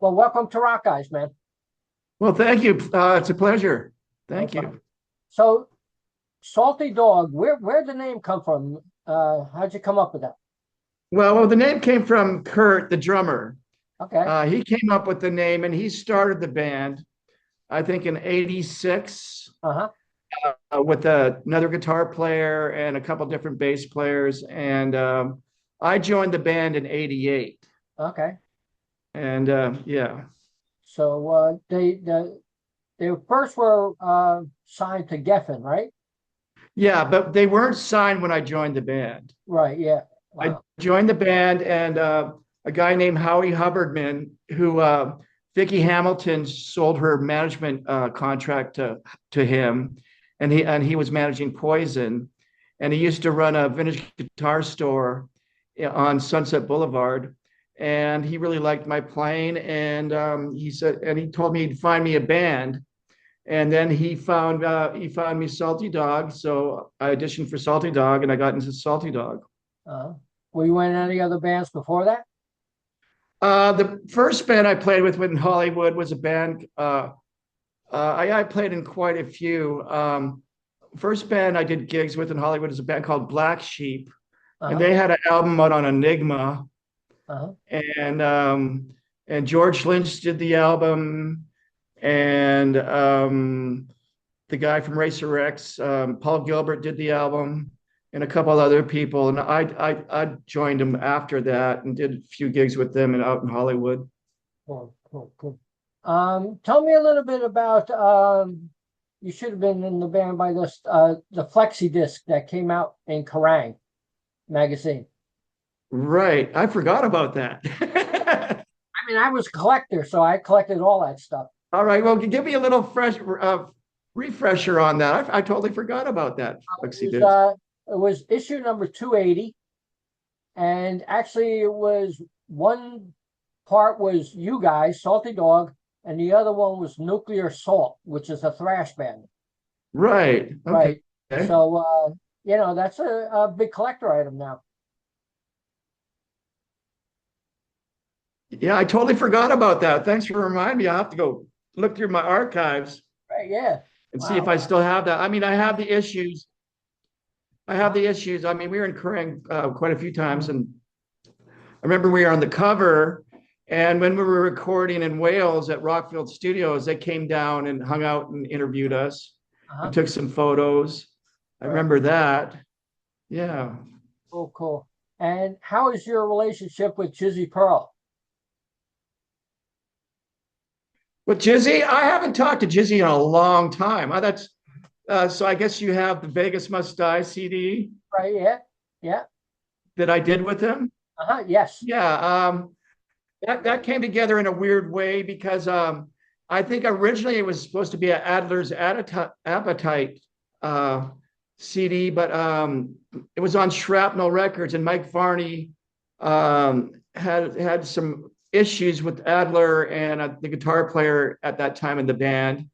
Well, welcome to RockEyez, man. Well, thank you. It's a pleasure. No Thank problem. you. So, Salty Dog, where'd the name come from? How'd you come up with that? Well, the name came from Kurt, the drummer. Okay. He came up with the name and he started the band, I think in 86, Uh-huh. with another guitar player and a couple different bass players. And I joined the band in 88. Okay. And yeah. So they first were signed to Geffen, right? Yeah, but they weren't signed when I joined the band. Right. Yeah. I Wow. joined the band, and a guy named Howie Hubbardman, who Vicky Hamilton sold her management contract to him, and he was managing Poison, and he used to run a vintage guitar store on Sunset Boulevard, and he really liked my playing, and he told me he'd find me a band. And then he found me Salty Dog, so I auditioned for Salty Dog, and I got into Salty Dog. Uh, were you in any other bands before that? The first band I played with in Hollywood was a band. I played in quite a few. First band I did gigs with in Hollywood is a band called Black Sheep, and Uh-huh. they had an album out on Enigma, Uh-huh. and um, and George Lynch did the album, and the guy from Racer X, Paul Gilbert did the album, and a couple other people. And I joined them after that and did a few gigs with them and out in Hollywood. Cool, cool, cool. Tell me a little bit about you should have been in the band by this the flexi-disc that came out in Kerrang magazine. Right. I forgot about that. I mean, I was a collector, so I collected all that stuff. All right. Well, give me a little fresh refresher on that. I totally forgot about that. It Flexi was disc. it was issue number 280, and actually it was one part was you guys, Salty Dog, and the other one was Nuclear Salt, which is a thrash band. Right. Okay. Right. So that's a big collector item now. Yeah, I totally forgot about that. Thanks for reminding me. I'll have to go look through my archives Right, yeah. and see if Wow. I still have that. I mean, I have the issues. I have the issues. I mean, we were in Kerrang quite a few times, and I remember we were on the cover. And when we were recording in Wales at Rockfield Studios, they came down and hung out and interviewed us and Uh-huh. took some photos. I Right. remember that. Yeah. Cool, cool. And how is your relationship with Jizzy Pearl? With Jizzy, I haven't talked to Jizzy in a long time. That's so I guess you have the Vegas Must Die CD Right, yeah. Yeah. that I did with him. Uh-huh. Yes. Yeah. That came together in a weird way because I think originally it was supposed to be an Adler's Appetite uh, CD, but it was on Shrapnel Records, and Mike Varney had some issues with Adler and the guitar player at that time in the band,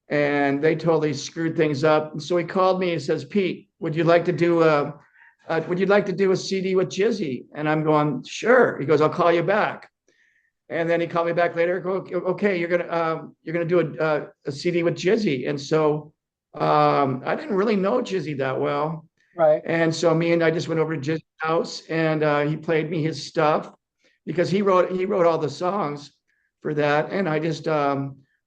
and they totally screwed things up. And so he called me and says, "Pete, would you like to do a CD with Jizzy?" And I'm going, "Sure." He goes, "I'll call you back." And then he called me back later. Go, okay, you're gonna do a CD with Jizzy. And so I didn't really know Jizzy that well, Right. and so me and I just went over to Jizzy's house, and he played me his stuff because he wrote all the songs for that, and I just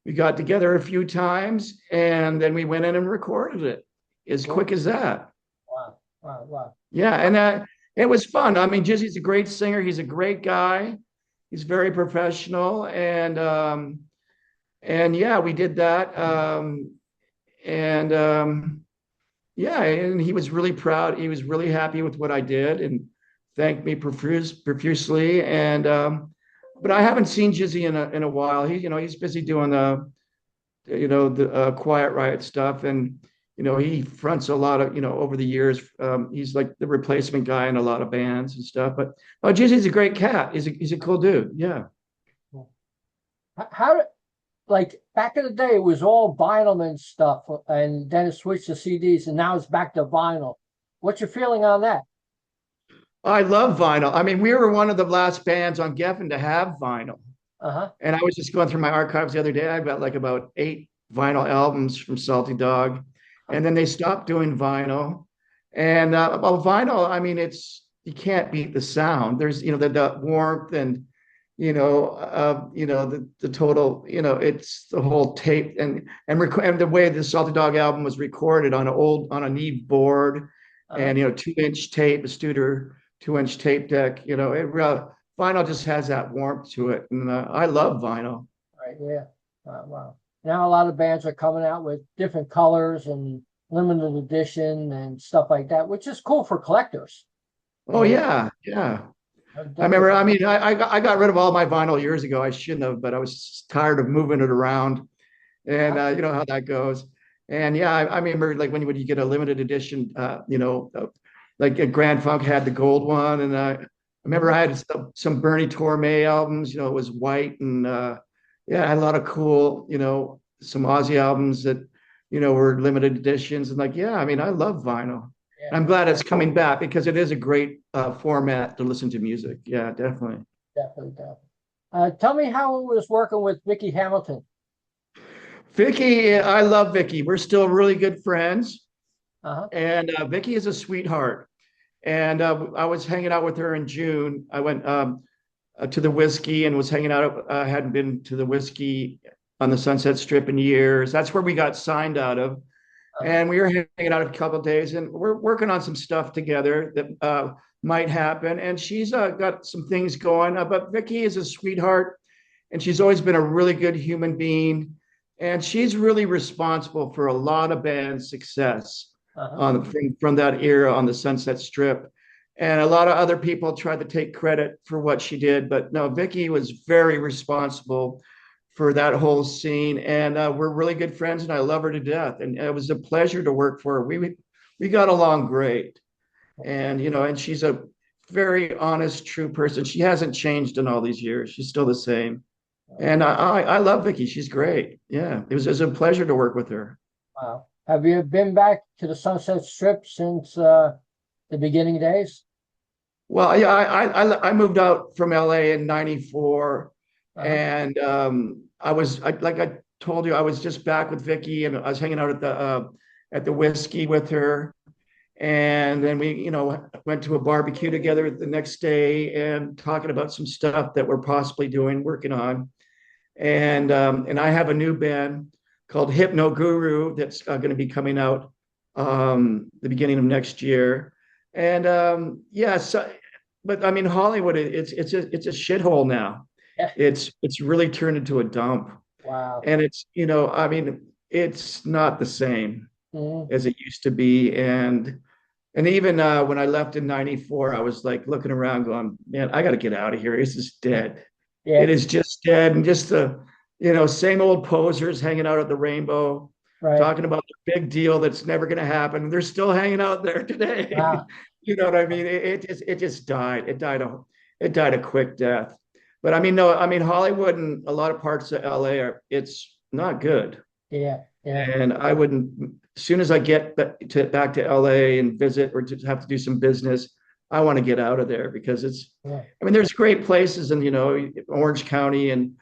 we got together a few times, and then we went in and recorded it as Cool. quick as that. Wow. Wow. Wow. Yeah, and it was fun. I mean, Jizzy's a great singer. He's a great guy. He's very professional, and yeah, we did that. And Yeah, and he was really proud. He was really happy with what I did and thanked me profusely. And but I haven't seen Jizzy in a while. He's busy doing the Quiet Riot stuff, and he fronts a lot of over the years. He's like the replacement guy in a lot of bands and stuff. But oh, Jizzy's a great cat. He's a cool dude. Yeah. Cool. How did like back in the day it was all vinyl and stuff, and then it switched to CDs, and now it's back to vinyl. What's your feeling on that? I love vinyl. I mean, we were one of the last bands on Geffen to have vinyl. Uh-huh. And I was just going through my archives the other day. I've got like about 8 vinyl albums from Salty Dog, and then they stopped doing vinyl. And well, vinyl, I mean, it's you can't beat the sound. There's the warmth and the total, it's the whole tape and the way the Salty Dog album was recorded on a Neve board, Uh-huh. and 2-inch tape, a Studer 2-inch tape deck. Vinyl just has that warmth to it, and I love vinyl. Right. Yeah. Wow. Now a lot of bands are coming out with different colors and limited edition and stuff like that, which is cool for collectors. Oh And yeah, yeah. I definitely. remember. I mean, I got rid of all my vinyl years ago. I shouldn't have, but I was tired of moving it around, and Uh-huh. you know how that goes. And yeah, I remember like when you get a limited edition, like Grand Funk had the gold one, and I remember Mhm. I had some Bernie Torme albums. It was white, and yeah, I had a lot of cool, some Aussie albums that were limited editions, and like yeah, I mean, I love vinyl. Yeah. I'm glad it's coming back because it is a great format to listen to music. Yeah, definitely. Definitely. Definitely. Tell me how it was working with Vicky Hamilton. Vicky, I love Vicky. We're still really good friends, Uh-huh. and Vicky is a sweetheart. And I was hanging out with her in June. I went to the whiskey and was hanging out. I hadn't been to the whiskey on the Sunset Strip in years. That's where we got signed out of. Uh-huh. And we were hanging out a couple of days, and we're working on some stuff together that might happen. And she's got some things going. But Vicky is a sweetheart, and she's always been a really good human being. And she's really responsible for a lot of bands' success Uh-huh. from that era on the Sunset Strip. And a lot of other people tried to take credit for what she did, but no, Vicky was very responsible for that whole scene. And we're really good friends, and I love her to death. And it was a pleasure to work for her. We got along great, and and she's a very honest, true person. She hasn't changed in all these years. She's still the same. And I love Vicky. She's great. Yeah, it was a pleasure to work with her. Wow. Have you been back to the Sunset Strip since the beginning days? Well, yeah, I moved out from LA in '94, Uh-huh. and like I told you, I was just back with Vicky, and I was hanging out at the whiskey with her, and then we went to a barbecue together the next day and talking about some stuff that we're possibly working on, and I have a new band called Hypno Guru that's going to be coming out the beginning of next year. And yeah, so, but I mean, Hollywood, it's a shithole now. Yeah. It's really turned into a dump, Wow. and it's I mean, it's not the same Mhm. as it used to be. And even when I left in '94, I was like looking around, going, man, I got to get out of here. This is dead. It Yeah. is just dead, and just the same old posers hanging out at the Rainbow, Right. talking about the big deal that's never going to happen. They're still hanging out there today. Wow. You know what I mean? It just died. It died a quick death. But I mean, no, I mean Hollywood and a lot of parts of LA it's not good. Yeah. Yeah. And I wouldn't, as soon as I get back to LA and visit or to have to do some business, I want to get out of there because Yeah. I mean, there's great places in, Orange County and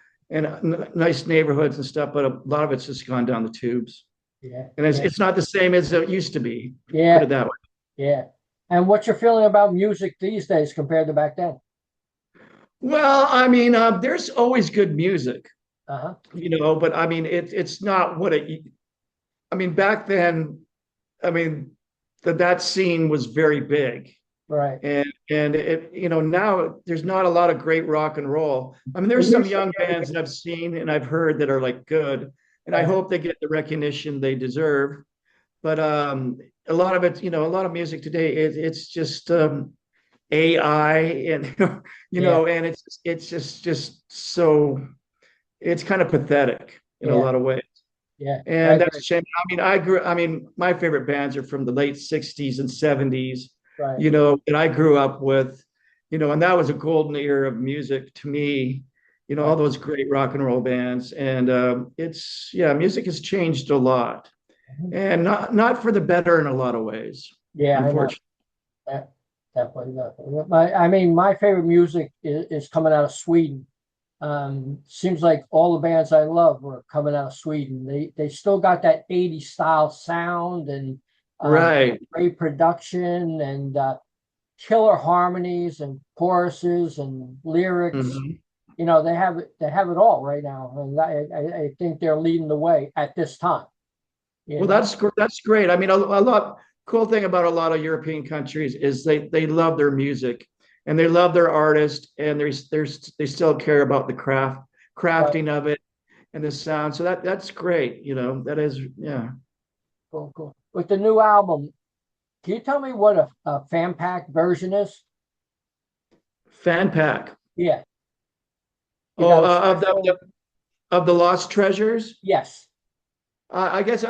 nice neighborhoods and stuff, but a lot of it's just gone down the tubes. Yeah. And it's, Yeah. it's not the same as it used to be, put Yeah. it that way. Yeah. And what's your feeling about music these days compared to back then? Well, I mean, there's always good music, Uh-huh. but I mean, it's not what I mean, back then, I mean, that scene was very big. Right. And now there's not a lot of great rock and roll. I mean, there's some young bands that I've seen and I've heard that are like good, and I Uh-huh. hope they get the recognition they deserve. But a lot of it, a lot of music today, it's just AI and Yeah. and it's just so it's kind of pathetic in a Yeah. lot of ways. Yeah. I And that's agree. a shame. I mean, my favorite bands are from the late 60s and 70s, Right. that I grew up with, and that was a golden era of music to me, all Right. those great rock and roll bands. And yeah, music has changed a lot Mhm. and not for the better in a lot of ways, Yeah, I know. unfortunately. Yeah, definitely, definitely. I mean, my favorite music is coming out of Sweden. Seems like all the bands I love were coming out of Sweden. They still got that 80s style sound and Right. great production and killer harmonies and choruses and lyrics. Mhm. You know, they have it all right now, and I think they're leading the way at this time. You Well, know, that's great. I mean, a lot cool thing about a lot of European countries is they love their music and they love their artist and they still care about the right? crafting of it and the sound. So that's great. That is, yeah. Cool, cool. With the new album, can you tell me what a fan pack version is? Fan pack. Yeah, you Oh, got a of special. the Lost Treasures. Yes. I guess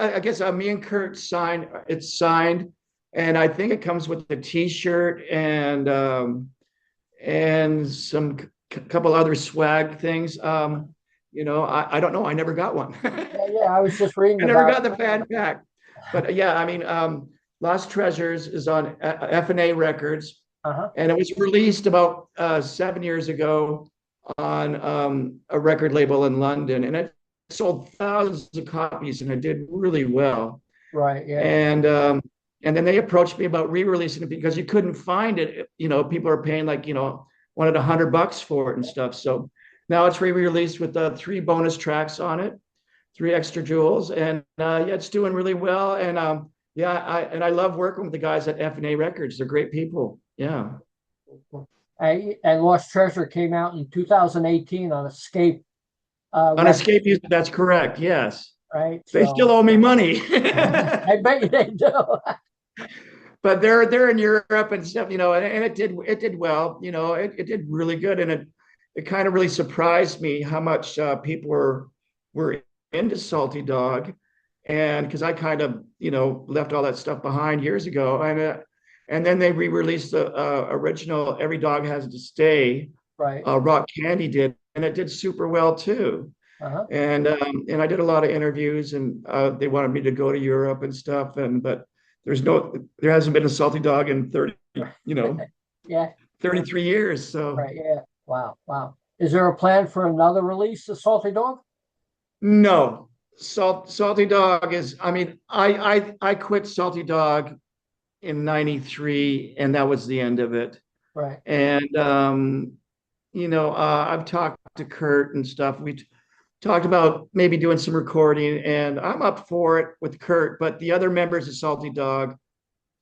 me and Kurt signed. It's signed, and I think it comes with the T-shirt and some couple other swag things. I don't know. I never got one. Yeah, yeah. I was just reading I never about got the fan pack. But yeah, I mean, Lost Treasures is on F&A Records, it. Uh-huh. and it was released about 7 years ago on a record label in London, and it sold thousands of copies, and it did really well. Right, yeah. And then they approached me about re-releasing it because you couldn't find it. People are paying like wanted $100 for it and stuff. So now it's re-released with three bonus tracks on it, three extra jewels, and yeah, it's doing really well. And yeah, I love working with the guys at F&A Records. They're great people. Yeah. And Lost Treasure came out in 2018 on Escape On record, Escape Music, that's correct. Yes. right? They still So owe me money. I bet you they do. But they're in Europe and stuff, and it did well, it did really good, and it kind of really surprised me how much people were into Salty Dog, and because I kind of left all that stuff behind years ago, and then they re-released the original Every Dog Has to Stay. Right. Rock Candy did, and it did super well too. Uh-huh. And I did a lot of interviews, and they wanted me to go to Europe and stuff, but there hasn't been a Salty Dog in 30, Yeah. 33 years. So Right. Yeah. Wow. Wow. Is there a plan for another release of Salty Dog? no, Salty Dog is. I mean, I quit Salty Dog in '93, and that was the end of it. Right. And I've talked to Kurt and stuff. We talked about maybe doing some recording, and I'm up for it with Kurt, but the other members of Salty Dog,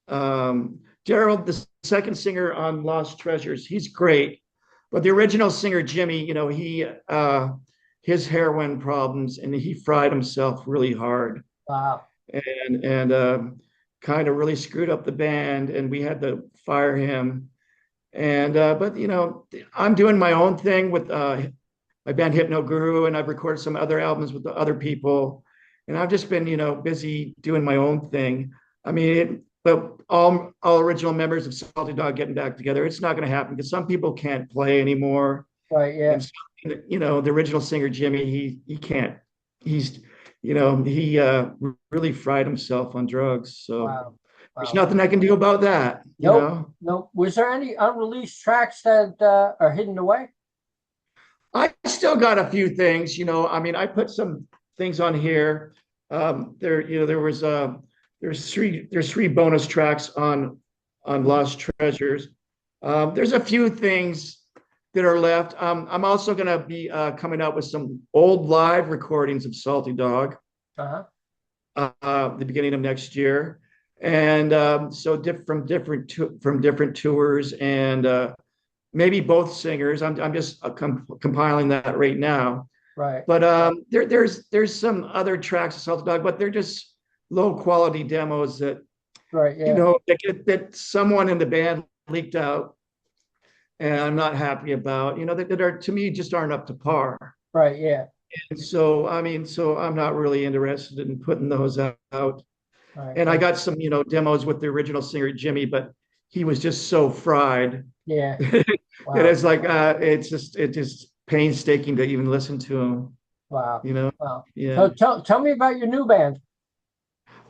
Darrel, the second singer on Lost Treasures, he's great. But the original singer, Jimmy, he his heroin problems, and he fried himself really hard, Wow. and kind of really screwed up the band, and we had to fire him. And but I'm doing my own thing with my band Hypno Guru, and I've recorded some other albums with the other people, and I've just been busy doing my own thing. I mean, but all original members of Salty Dog getting back together, it's not going to happen because some people can't play anymore, Right. Yeah. and the original singer Jimmy, he can't. He's he really fried himself on drugs, so Wow. there's Wow. nothing I can do about that. Nope. Nope. Was there any unreleased tracks that are hidden away? I still got a few things, I mean, I put some things on here. There's three bonus tracks on Lost Treasures. There's a few things that are left. I'm also going to be coming out with some old live recordings of Salty Dog Uh-huh. the beginning of next year, and so from different tours, and maybe both singers. I'm just compiling that right now. Right. But there's some other tracks of Salty Dog, but they're just low quality demos that Right. Yeah. that someone in the band leaked out, and I'm not happy about. That are, to me, just aren't up to par. Right. Yeah. And so I'm not really interested in putting those out. Right. And I got some demos with the original singer Jimmy, but he was just so fried. Yeah. It Wow. is like it's just painstaking to even listen to him. Wow. Wow. Yeah. So tell me about your new band.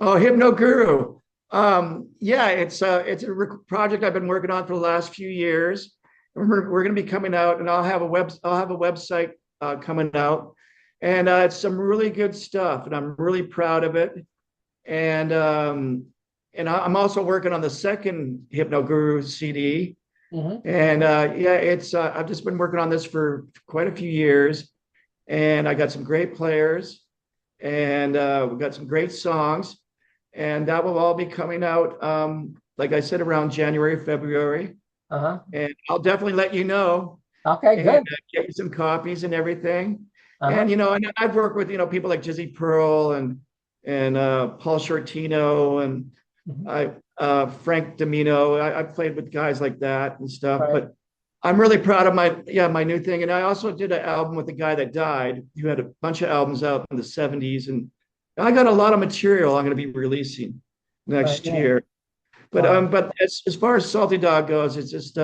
Oh, Hypno Guru. Yeah, it's a project I've been working on for the last few years. We're going to be coming out, and I'll have a website coming out, and it's some really good stuff, and I'm really proud of it. And I'm also working on the second Hypno Guru CD. Mm-hmm. And yeah, it's I've just been working on this for quite a few years, and I got some great players, and we've got some great songs, and that will all be coming out, like I said, around January, February, Uh-huh. and I'll definitely let you know Okay, and good. get you some copies and everything. Uh-huh. And and I've worked with people like Jizzy Pearl and Paul Shortino and Mhm. I Frank Domino. I played with guys like that and stuff. Right. But I'm really proud of my new thing. And I also did an album with a guy that died who had a bunch of albums out in the 70s. And I got a lot of material I'm going to be releasing Right. next Yeah. year. But Wow. but as far as Salty Dog goes, it's just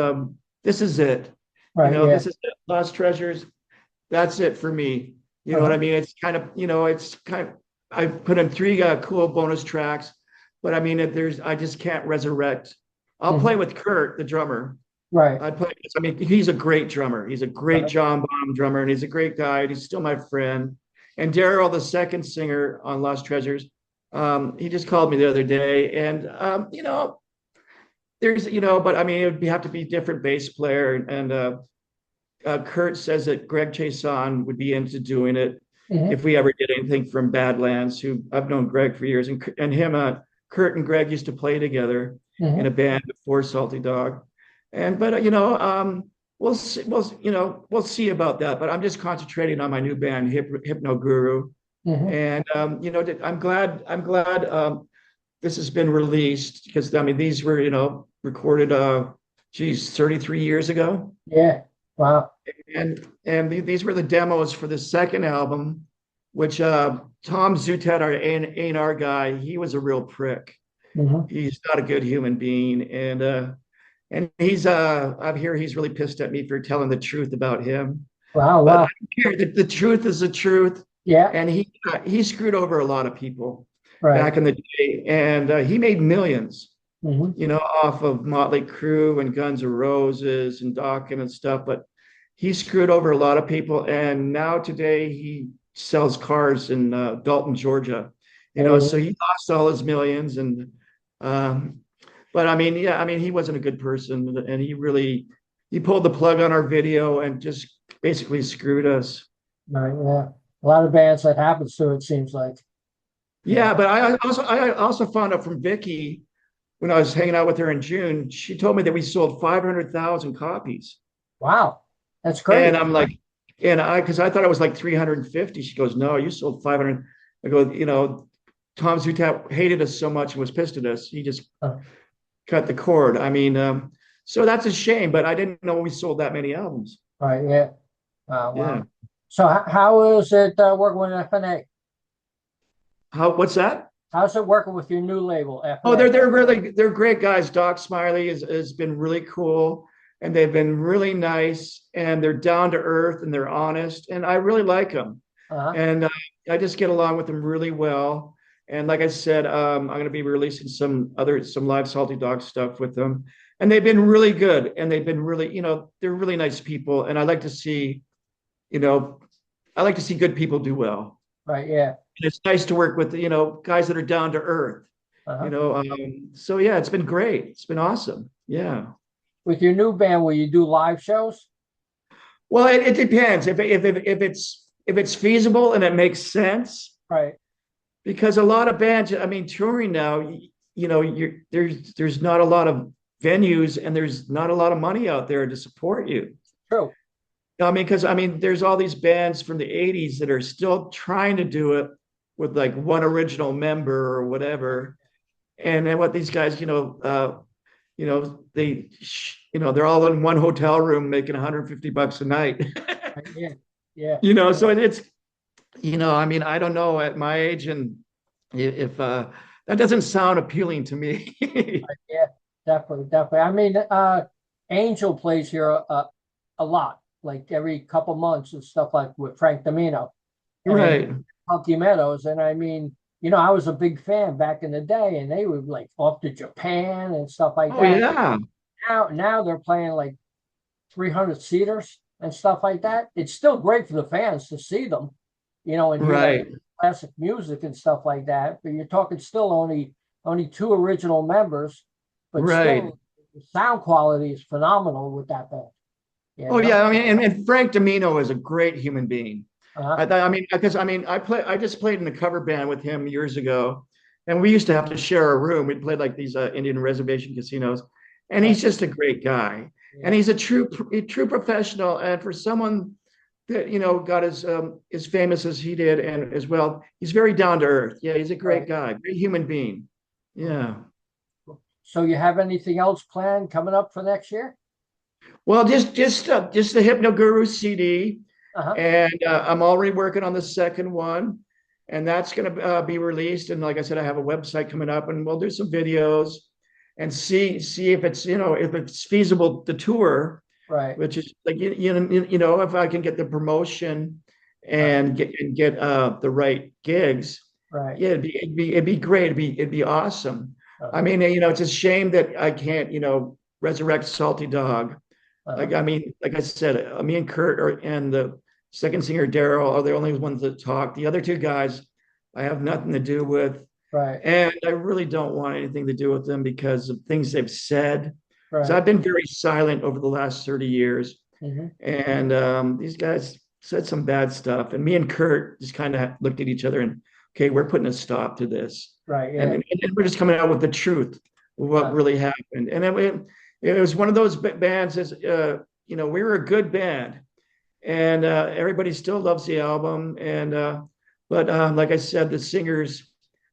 this is it. Right. Yeah. This is it. Lost Treasures. That's it for me. You know what Uh-huh. I mean? It's kind of, I put in three cool bonus tracks, but I mean, I just can't resurrect. I'll play Mhm. with Kurt, the drummer. Right. I mean, he's a great drummer. He's a great Right. John Bonham drummer, and he's a great guy. And he's still my friend. And Darrel, the second singer on Lost Treasures, he just called me the other day, and but I mean, it would have to be different bass player, and Kurt says that Greg Chason would be into doing it Mm-hmm. if we ever did anything from Badlands. Who I've known Greg for years, and him, Kurt and Greg used to play together in a Mm-hmm. band before Salty Dog, but we'll see, we'll see about that. But I'm just concentrating on my new band, Hypno Guru, Mm-hmm. and I'm glad this has been released because I mean these were recorded 33 years ago. Yeah. Wow. And these were the demos for the second album, which Tom Zutet, our A&R guy, he was a real prick. Mm-hmm. He's not a good human being, and he's I hear he's really pissed at me for telling the truth about him. Wow. But I Wow. don't care. The truth is the truth, Yeah. and he screwed over a lot of people Right. back in the day, and he made millions, Mm-hmm. off of Motley Crue and Guns N' Roses and Dokken and stuff. But he screwed over a lot of people, and now today he sells cars in Dalton, Georgia. So he lost all his millions, and um, but I mean, yeah, I mean, he wasn't a good person, and he pulled the plug on our video and just basically screwed us. Right. Yeah. A lot of bands that happens to, it seems like. Yeah. Yeah, but I also found out from Vicky when I was hanging out with her in June. She told me that we sold 500,000 copies. Wow. That's And great. I'm like, because I thought it was like 350. She goes, no, you sold 500. I go, Tom Zutat hated us so much and was pissed at us. He just Uh, cut the cord. I mean, so that's a shame, but I didn't know we sold that many albums. right. Yeah. Yeah. Wow. So how is it working with FNA? What's that? How's it working with your new label, Oh, FNA? they're great guys. Doc Smiley has been really cool, and they've been really nice, and they're down to earth and they're honest, and I really like them. Uh-huh. And I just get along with them really well. And like I said, I'm going to be releasing some live Salty Dog stuff with them, and they've been really good, and they've been really, they're really nice people, and you know, I like to see good people do well. Right. Yeah. And it's nice to work with, guys that are down to earth. Uh-huh. So yeah, it's been great. It's been awesome. Yeah. With your new band, will you do live shows? Well, it depends if it's feasible and it makes sense, Right. because a lot of bands, I mean, touring now, there's not a lot of venues and there's not a lot of money out there to support you. True. I mean, because I mean, there's all these bands from the 80s that are still trying to do it with like one original member or whatever. And then what these guys, they're all in one hotel room making $150 a night. Right. Yeah. Yeah. So I mean, I don't know at my age, and if that doesn't sound appealing to me. Right, yeah. Definitely. Definitely. I mean, Angel plays here a lot, like every couple months and stuff, like with Frank Domino and Right. Funky Meadows. And I mean, I was a big fan back in the day, and they would like off to Japan and stuff like Oh that. yeah. Now they're playing like 300 seaters. and stuff like that. It's still great for the fans to see them, and hear that Right. classic music and stuff like that. But you're talking still only two original members, but Right. still the sound quality is phenomenal with that band. You Oh yeah, know? I mean, and Frank Domino is a great human being. Uh-huh. I mean, because I mean, I just played in a cover band with him years ago, and we used to have to share a room. We played like these Indian reservation casinos, and Uh, he's just a great guy, and yeah. he's a true professional. And for someone that got as famous as he did, and as well, he's very down to earth. Yeah, he's a great Right. guy, great human being. Yeah. So you have anything else planned coming up for next year? Well, just the Hypno Guru CD. Uh-huh. And I'm already working on the second one, and that's going to be released. And like I said, I have a website coming up, and we'll do some videos and see if it's if it's feasible to tour, Right. which is like if I can get the promotion Right. and get the right gigs. Right. Yeah, it'd be great. It'd be awesome. I Uh-huh. mean, it's a shame that I can't resurrect Salty Dog. Uh-huh. Like, I mean, like I said, me and Kurt and the second singer Darrel are the only ones that talk. The other two guys, I have nothing to do with, Right. and I really don't want anything to do with them because of things they've said. So Right. I've been very silent over the last 30 years, Hmm. and these guys said some bad stuff, and me and Kurt just kind of looked at each other and, okay, we're putting a stop to this, Right. and, Yeah. and we're just coming out with the truth of what Uh, really happened. And it was one of those bands as we were a good band, and everybody still loves the album. And but like I said, the singers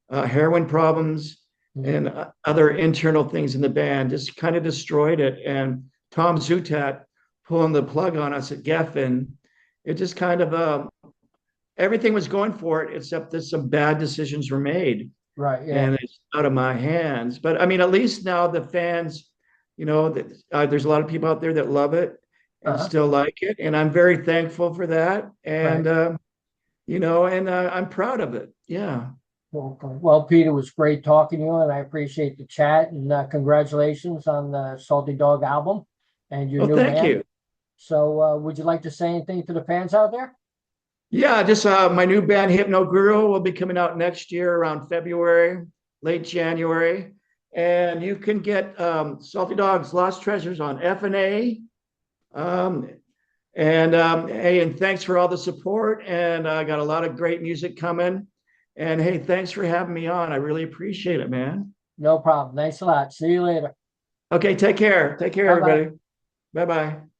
heroin problems mhm. and other internal things in the band just kind of destroyed it. And Tom Zutat pulling the plug on us at Geffen, it just kind of everything was going for it except that some bad decisions were made, Right. Yeah. and it's out of my hands. But I mean, at least now the fans, there's a lot of people out there that love it and Uh-huh. still like it, and I'm very thankful for that. Right. And I'm proud of it. Yeah. Well, Peter, it was great talking to you, and I appreciate the chat. And congratulations on the Salty Dog album and your Well, new thank band. you. So, would you like to say anything to the fans out there? Yeah, just my new band Hypno Guru will be coming out next year around February, late January. And you can get Salty Dog's Lost Treasures on F&A. Um, hey, and thanks for all the support. And I got a lot of great music coming. And hey, thanks for having me on. I really appreciate it, man. No problem. Thanks a lot. See you later. Okay, take care. Take care, Bye bye. everybody. Bye bye.